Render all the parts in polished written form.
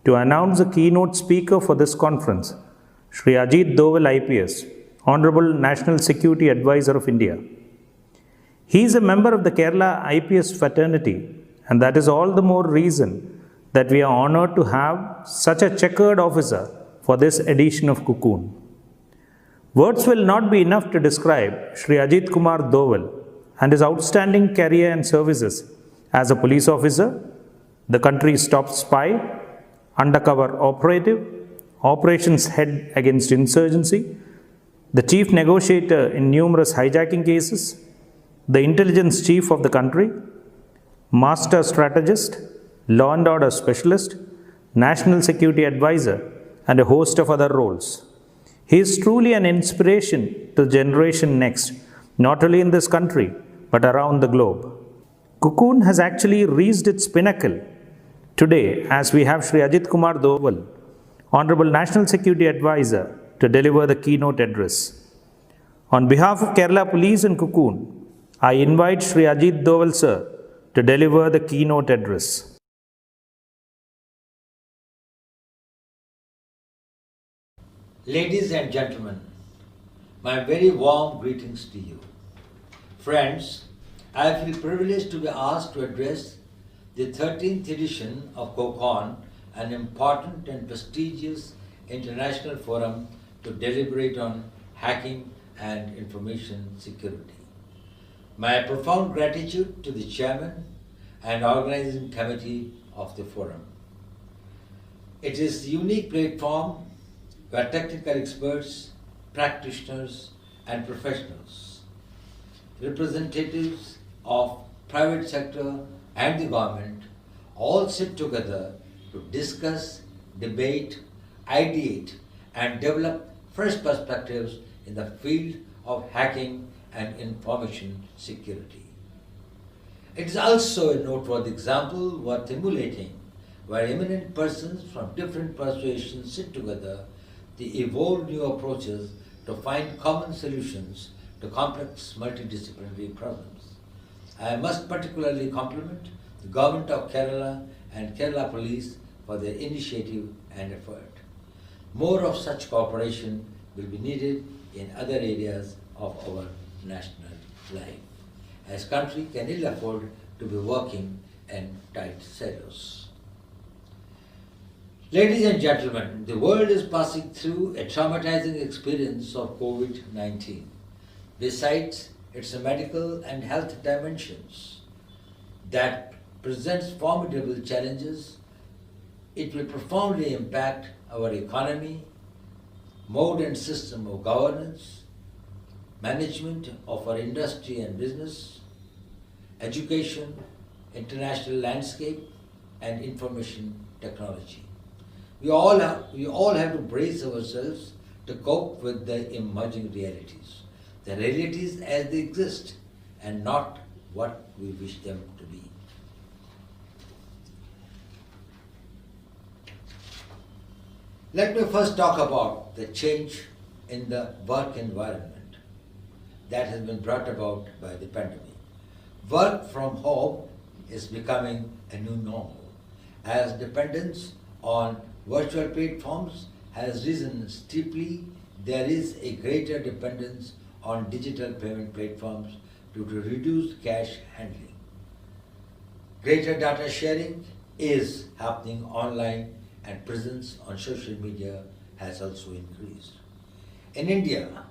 to announce the keynote speaker for this conference, Shri Ajit Doval IPS, Honorable National Security Advisor of India. He is a member of the Kerala IPS fraternity, and that is all the more reason that we are honored to have such a checkered officer for this edition of Cocoon. Words will not be enough to describe Shri Ajit Kumar Doval and his outstanding career and services as a police officer, the country's top spy, undercover operative, operations head against insurgency, the chief negotiator in numerous hijacking cases, the intelligence chief of the country, master strategist, law and order specialist, national security advisor, and a host of other roles. He is truly an inspiration to the generation next, not only in this country, but around the globe. Cocoon has actually reached its pinnacle today as we have Shri Ajit Kumar Doval, Honorable National Security Advisor, to deliver the keynote address. On behalf of Kerala Police and Cocoon, I invite Shri Ajit Doval sir to deliver the keynote address. Ladies and gentlemen, my very warm greetings to you. Friends, I feel privileged to be asked to address the 13th edition of COCON, an important and prestigious international forum to deliberate on hacking and information security. My profound gratitude to the chairman and organizing committee of the forum. It is a unique platform where technical experts, practitioners, and professionals, representatives of private sector and the government all sit together to discuss, debate, ideate, and develop fresh perspectives in the field of hacking and information security. It is also a noteworthy example worth emulating, where eminent persons from different persuasions sit together to evolve new approaches to find common solutions to complex multidisciplinary problems. I must particularly compliment the Government of Kerala and Kerala Police for their initiative and effort. More of such cooperation will be needed in other areas of our national life, as country can ill afford to be working in tight silos. Ladies and gentlemen, the world is passing through a traumatizing experience of COVID-19. Besides its medical and health dimensions that presents formidable challenges, it will profoundly impact our economy, mode and system of governance, management of our industry and business, education, international landscape, and information technology. We all have to brace ourselves to cope with the emerging realities, the realities as they exist and not what we wish them to be. Let me first talk about the change in the work environment that has been brought about by the pandemic. Work from home is becoming a new normal as dependence on virtual platforms has risen steeply. There is a greater dependence on digital payment platforms due to reduced cash handling. Greater data sharing is happening online and presence on social media has also increased. In India,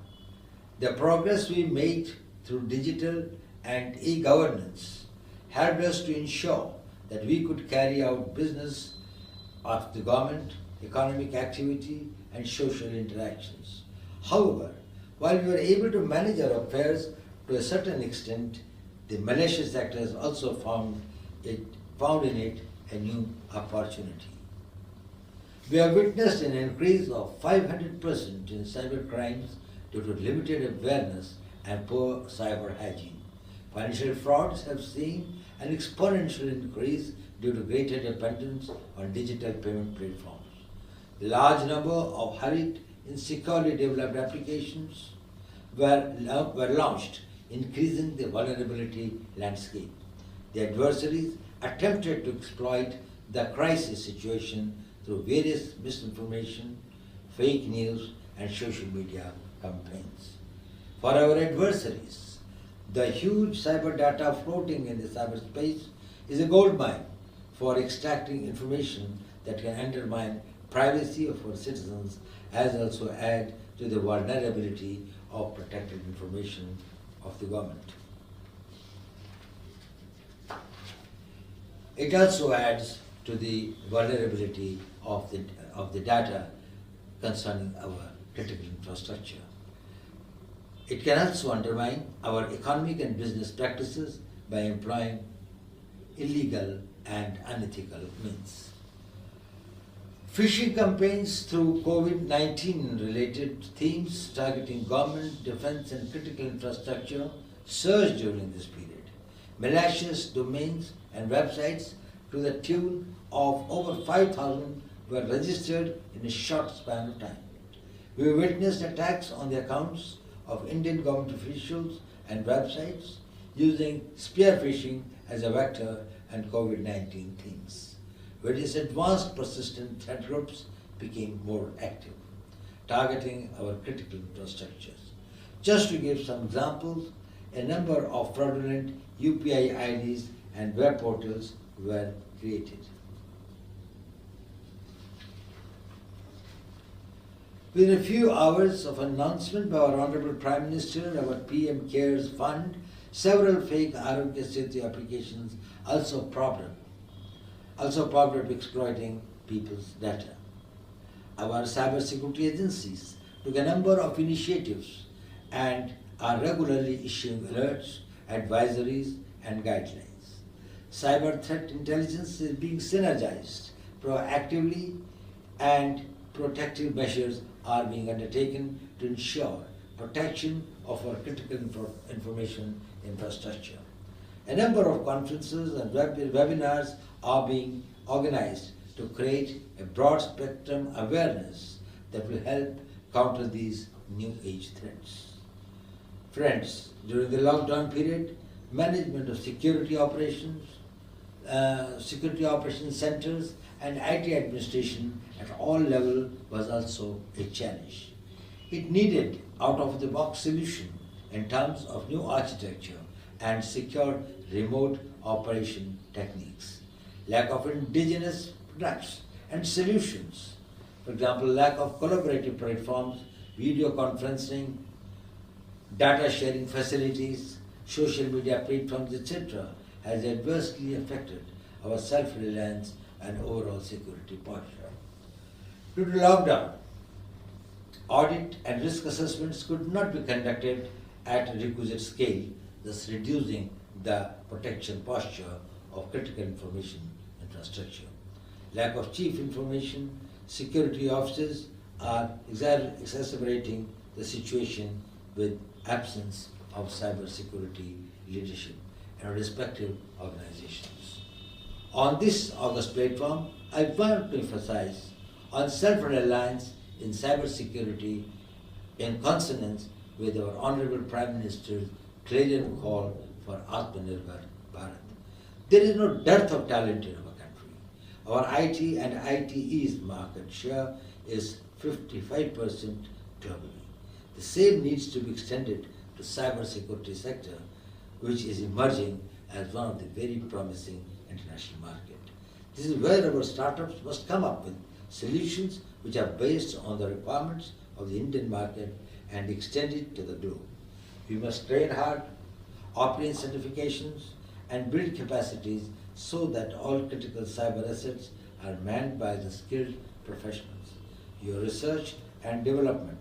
the progress we made through digital and e-governance helped us to ensure that we could carry out business of the government, economic activity, and social interactions. However, while we were able to manage our affairs to a certain extent, the malicious actors also found in it a new opportunity. We have witnessed an increase of 500% in cyber crimes due to limited awareness and poor cyber hygiene. Financial frauds have seen an exponential increase due to greater dependence on digital payment platforms. The large number of hurried, insecurely developed applications were launched, increasing the vulnerability landscape. The adversaries attempted to exploit the crisis situation through various misinformation, fake news, and social media campaigns. For our adversaries, the huge cyber data floating in the cyberspace is a goldmine for extracting information that can undermine privacy of our citizens, as also add to the vulnerability of protected information of the government. It also adds to the vulnerability of the data concerning our critical infrastructure. It can also undermine our economic and business practices by employing illegal and unethical means. Phishing campaigns through COVID-19 related themes targeting government, defense, and critical infrastructure surged during this period. Malicious domains and websites to the tune of over 5,000 were registered in a short span of time. We witnessed attacks on the accounts of Indian government officials and websites using spear phishing as a vector and COVID-19 themes. Various advanced persistent threat groups became more active, targeting our critical infrastructures. Just to give some examples, a number of fraudulent UPI IDs and web portals were created. Within a few hours of announcement by our Honorable Prime Minister, our PM Cares Fund, several fake Arogya Setu applications also popped up exploiting people's data. Our cybersecurity agencies took a number of initiatives and are regularly issuing alerts, advisories, and guidelines. Cyber threat intelligence is being synergized proactively, and protective measures are being undertaken to ensure protection of our critical information infrastructure. A number of conferences and webinars are being organized to create a broad spectrum awareness that will help counter these new age threats. Friends, during the lockdown period, management of security operations centers and IT administration at all levels was also a challenge. It needed out-of-the-box solution in terms of new architecture and secure remote operation techniques. Lack of indigenous products and solutions, for example, lack of collaborative platforms, video conferencing, data sharing facilities, social media platforms, etc., has adversely affected our self-reliance and overall security posture. Due to lockdown, audit and risk assessments could not be conducted at requisite scale, thus reducing the protection posture of critical information infrastructure. Lack of chief information security officers are exacerbating the situation with absence of cybersecurity leadership in our respective organizations. On this August platform, I want to emphasize on self-reliance in cybersecurity in consonance with our Honorable Prime Minister's clarion call for Atmanirbhar Bharat. There is no dearth of talent in our country. Our IT and ITE's market share is 55% globally. The same needs to be extended to cybersecurity sector, which is emerging as one of the very promising international market. This is where our startups must come up with solutions which are based on the requirements of the Indian market and extend it to the globe. We must train hard, obtain certifications, and build capacities so that all critical cyber assets are manned by the skilled professionals. Your research and development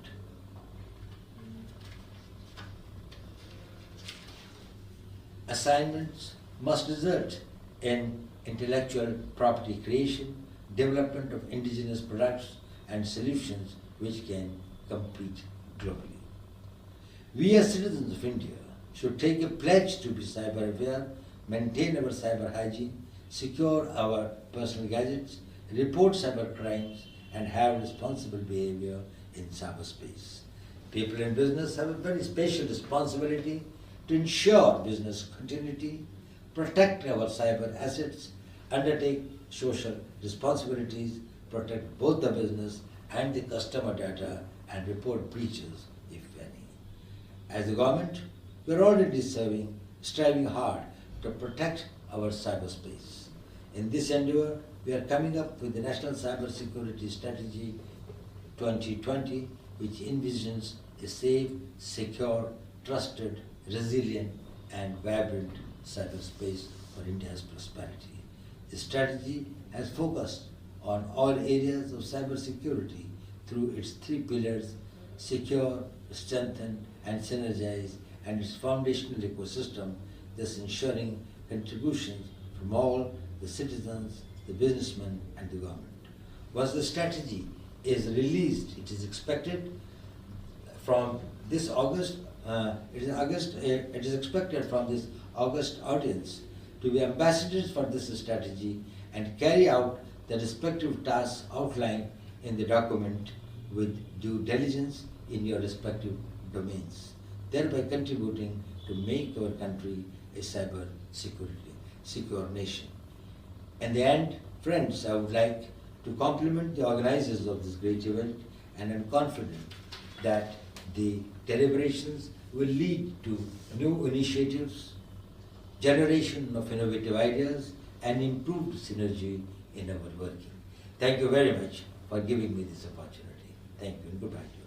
assignments must result in intellectual property creation, development of indigenous products and solutions which can compete globally. We as citizens of India should take a pledge to be cyber aware, maintain our cyber hygiene, secure our personal gadgets, report cyber crimes, and have responsible behavior in cyberspace. People in business have a very special responsibility to ensure business continuity, protect our cyber assets, undertake social responsibilities protect both the business and the customer data and report breaches, if any. As a government, we are already striving hard to protect our cyberspace. In this endeavor, we are coming up with the National Cybersecurity Strategy 2020, which envisions a safe, secure, trusted, resilient, and vibrant cyberspace for India's prosperity. The strategy has focused on all areas of cybersecurity through its three pillars: secure, strengthen, and synergize, and its foundational ecosystem, thus ensuring contributions from all the citizens, the businessmen, and the government. Once the strategy is released, it is expected from this August. It is expected from this August audience to be ambassadors for this strategy and carry out the respective tasks outlined in the document with due diligence in your respective domains, thereby contributing to make our country a cyber secure nation. In the end, friends, I would like to compliment the organizers of this great event, and I'm confident that the deliberations will lead to new initiatives, generation of innovative ideas, and improved synergy in our working. Thank you very much for giving me this opportunity. Thank you and goodbye.